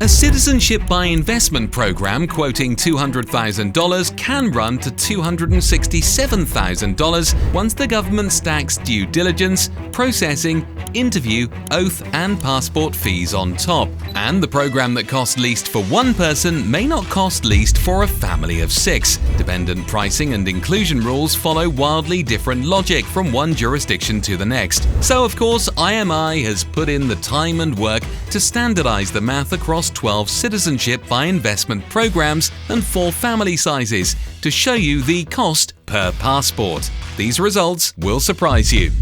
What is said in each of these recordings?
A Citizenship by Investment program quoting $200,000 can run to $267,000 once the government stacks due diligence, processing, interview, oath and passport fees on top. And the program that costs least for one person may not cost least for a family of 6. Dependent pricing and inclusion rules follow wildly different logic from one jurisdiction to the next. So of course, IMI has put in the time and work to standardize the math across 12 Citizenship by Investment programs and 4 family sizes to show you the cost per passport. These results will surprise you.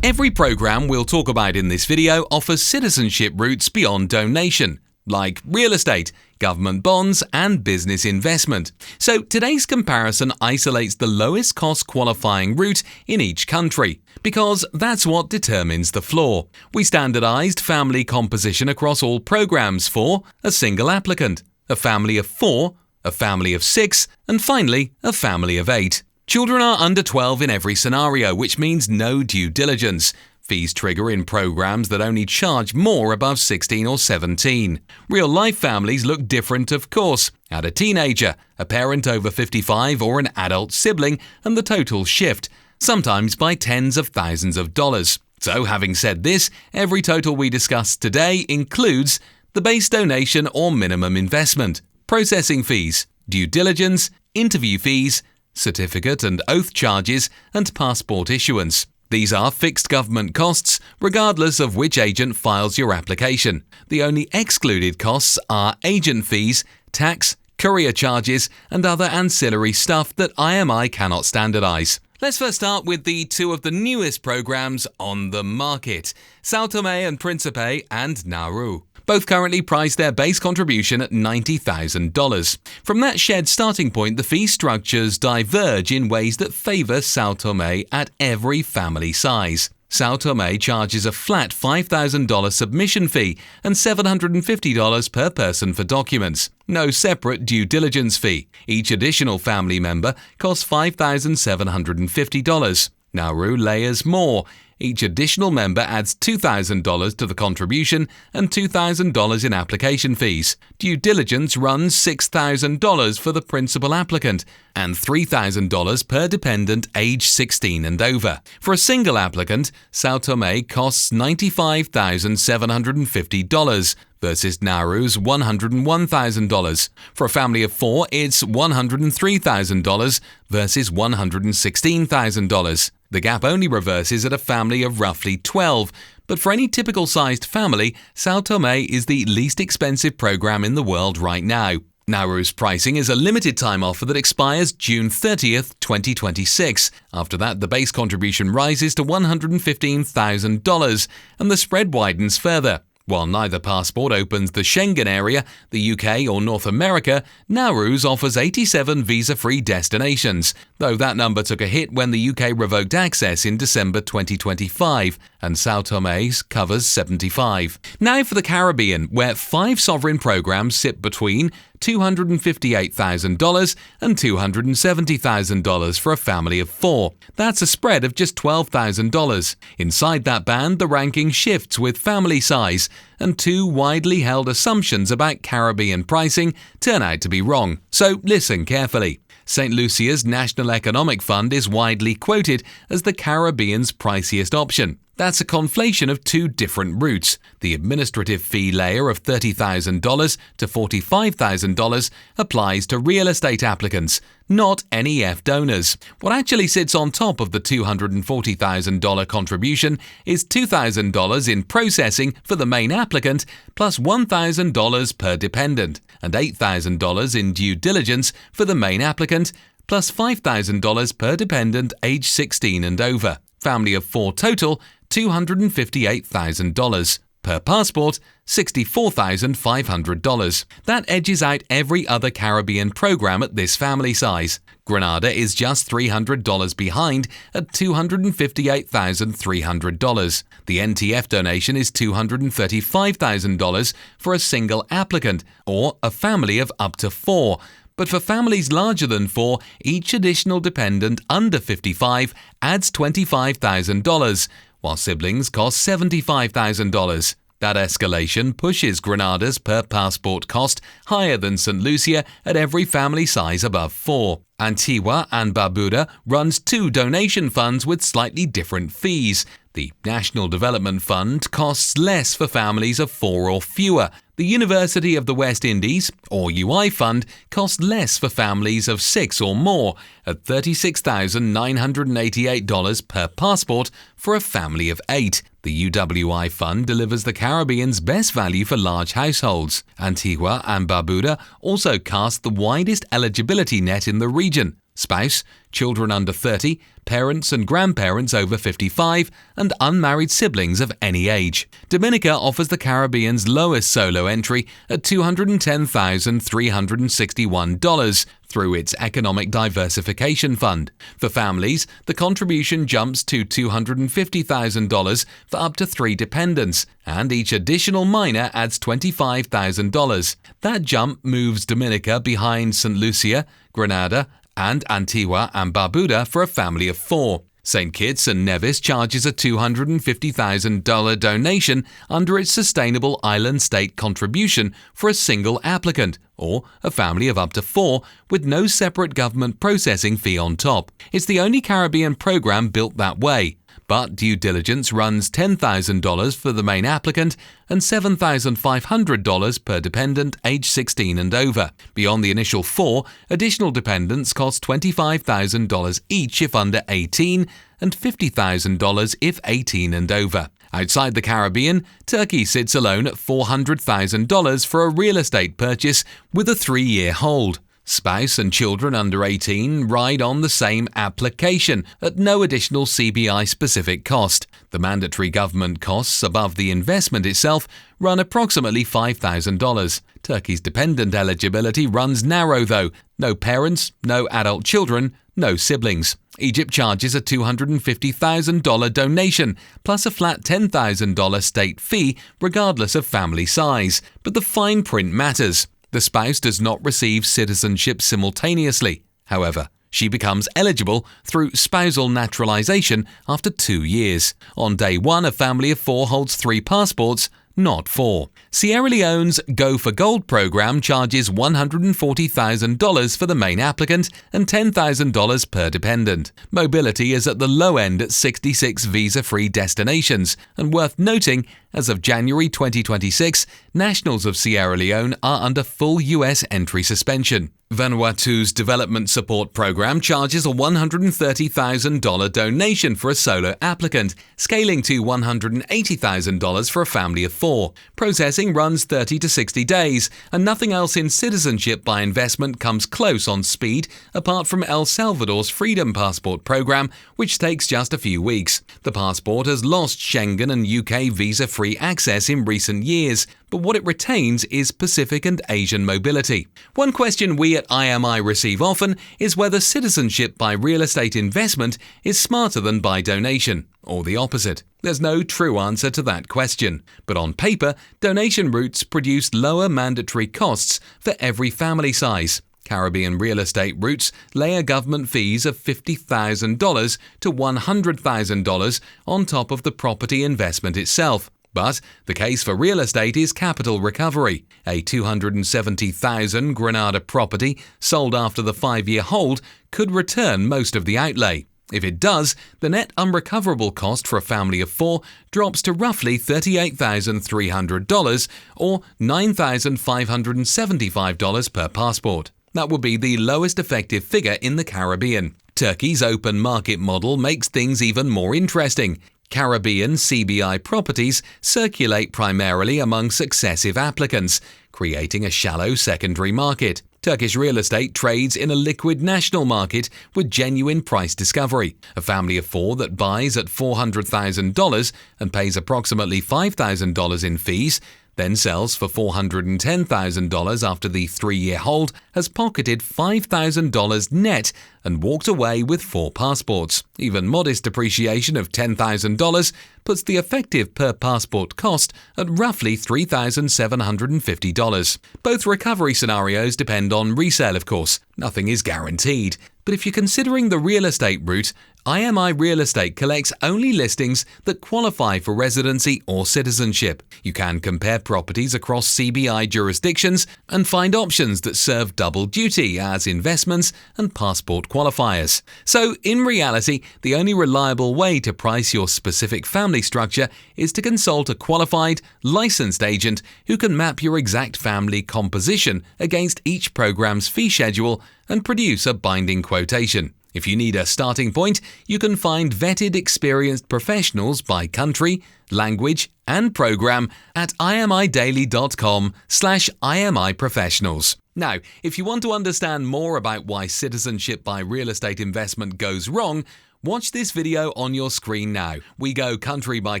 Every program we'll talk about in this video offers citizenship routes beyond donation, like real estate, government bonds, and business investment. So today's comparison isolates the lowest cost qualifying route in each country, because that's what determines the floor. We standardized family composition across all programs for a single applicant, a family of 4, a family of 6, and finally, a family of 8. Children are under 12 in every scenario, which means no due diligence. Fees trigger in programs that only charge more above 16 or 17. Real-life families look different, of course. Add a teenager, a parent over 55, or an adult sibling, and the totals shift, sometimes by tens of thousands of dollars. So, having said this, every total we discuss today includes the base donation or minimum investment, processing fees, due diligence, interview fees, certificate and oath charges, and passport issuance. These are fixed government costs, regardless of which agent files your application. The only excluded costs are agent fees, tax, courier charges, and other ancillary stuff that IMI cannot standardize. Let's first start with the 2 of the newest programs on the market, São Tomé and Príncipe and Nauru. Both currently price their base contribution at $90,000. From that shared starting point, the fee structures diverge in ways that favor São Tomé at every family size. São Tomé charges a flat $5,000 submission fee and $750 per person for documents. No separate due diligence fee. Each additional family member costs $5,750. Nauru layers more. Each additional member adds $2,000 to the contribution and $2,000 in application fees. Due diligence runs $6,000 for the principal applicant and $3,000 per dependent age 16 and over. For a single applicant, São Tomé costs $95,750 versus Nauru's $101,000. For a family of 4, it's $103,000 versus $116,000. The gap only reverses at a family of roughly 12, but for any typical sized family, São Tomé is the least expensive program in the world right now. Nauru's pricing is a limited time offer that expires June 30th, 2026. After that, the base contribution rises to $115,000 and the spread widens further. While neither passport opens the Schengen area, the UK or North America, Nauru's offers 87 visa-free destinations, though that number took a hit when the UK revoked access in December 2025, and São Tomé's covers 75. Now for the Caribbean, where 5 sovereign programs sit between $258,000 and $270,000 for a family of 4. That's a spread of just $12,000. Inside that band, the ranking shifts with family size, and 2 widely held assumptions about Caribbean pricing turn out to be wrong. So listen carefully. St. Lucia's National Economic Fund is widely quoted as the Caribbean's priciest option. That's a conflation of 2 different routes. The administrative fee layer of $30,000 to $45,000 applies to real estate applicants, not NEF donors. What actually sits on top of the $240,000 contribution is $2,000 in processing for the main applicant, plus $1,000 per dependent, and $8,000 in due diligence for the main applicant, plus $5,000 per dependent age 16 and over. Family of 4 total, $258,000. Per passport, $64,500. That edges out every other Caribbean program at this family size. Grenada is just $300 behind at $258,300. The NTF donation is $235,000 for a single applicant or a family of up to 4. But for families larger than 4, each additional dependent under 55 adds $25,000, while siblings cost $75,000. That escalation pushes Grenada's per passport cost higher than St. Lucia at every family size above 4. Antigua and Barbuda runs 2 donation funds with slightly different fees. The National Development Fund costs less for families of 4 or fewer. The University of the West Indies, or UI Fund, costs less for families of 6 or more, at $36,988 per passport for a family of 8. The UWI Fund delivers the Caribbean's best value for large households. Antigua and Barbuda also cast the widest eligibility net in the region: spouse, children under 30, parents and grandparents over 55, and unmarried siblings of any age. Dominica offers the Caribbean's lowest solo entry at $210,361 through its Economic Diversification Fund. For families, the contribution jumps to $250,000 for up to 3 dependents, and each additional minor adds $25,000. That jump moves Dominica behind St. Lucia, Grenada, and Antigua and Barbuda for a family of 4. St. Kitts and Nevis charges a $250,000 donation under its Sustainable Island State contribution for a single applicant, or a family of up to 4, with no separate government processing fee on top. It's the only Caribbean program built that way. But due diligence runs $10,000 for the main applicant and $7,500 per dependent aged 16 and over. Beyond the initial 4, additional dependents cost $25,000 each if under 18 and $50,000 if 18 and over. Outside the Caribbean, Turkey sits alone at $400,000 for a real estate purchase with a 3-year hold. Spouse and children under 18 ride on the same application at no additional CBI-specific cost. The mandatory government costs above the investment itself run approximately $5,000. Turkey's dependent eligibility runs narrow though: no parents, no adult children, no siblings. Egypt charges a $250,000 donation, plus a flat $10,000 state fee regardless of family size. But the fine print matters. The spouse does not receive citizenship simultaneously. However, she becomes eligible through spousal naturalization after 2 years. On day 1, a family of 4 holds 3 passports, not 4. Sierra Leone's Go for Gold program charges $140,000 for the main applicant and $10,000 per dependent. Mobility is at the low end at 66 visa-free destinations, and worth noting, as of January 2026, nationals of Sierra Leone are under full US entry suspension. Vanuatu's Development Support Program charges a $130,000 donation for a solo applicant, scaling to $180,000 for a family of 4. Processing runs 30 to 60 days, and nothing else in Citizenship by Investment comes close on speed apart from El Salvador's Freedom Passport Program, which takes just a few weeks. The passport has lost Schengen and UK visa-free access in recent years, but what it retains is Pacific and Asian mobility. One question we at IMI receive often is whether citizenship by real estate investment is smarter than by donation, or the opposite. There's no true answer to that question, but on paper, donation routes produce lower mandatory costs for every family size. Caribbean real estate routes layer government fees of $50,000 to $100,000 on top of the property investment itself. But the case for real estate is capital recovery. A $270,000 Grenada property sold after the 5-year hold could return most of the outlay. If it does, the net unrecoverable cost for a family of 4 drops to roughly $38,300 or $9,575 per passport. That would be the lowest effective figure in the Caribbean. Turkey's open market model makes things even more interesting. Caribbean CBI properties circulate primarily among successive applicants, creating a shallow secondary market. Turkish real estate trades in a liquid national market with genuine price discovery. A family of 4 that buys at $400,000 and pays approximately $5,000 in fees, then sells for $410,000 after the 3-year hold, has pocketed $5,000 net and walked away with 4 passports. Even modest depreciation of $10,000 puts the effective per passport cost at roughly $3,750. Both recovery scenarios depend on resale, of course. Nothing is guaranteed. But if you're considering the real estate route, IMI Real Estate collects only listings that qualify for residency or citizenship. You can compare properties across CBI jurisdictions and find options that serve double duty as investments and passport qualifiers. So, in reality, the only reliable way to price your specific family structure is to consult a qualified, licensed agent who can map your exact family composition against each program's fee schedule and produce a binding quotation. If you need a starting point, you can find vetted, experienced professionals by country, language, and program at imidaily.com/IMI-professionals. Now, if you want to understand more about why citizenship by real estate investment goes wrong, watch this video on your screen now. We go country by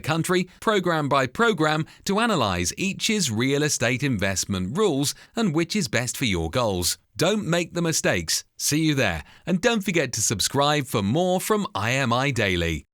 country, program by program to analyze each's real estate investment rules and which is best for your goals. Don't make the mistakes. See you there. And don't forget to subscribe for more from IMI Daily.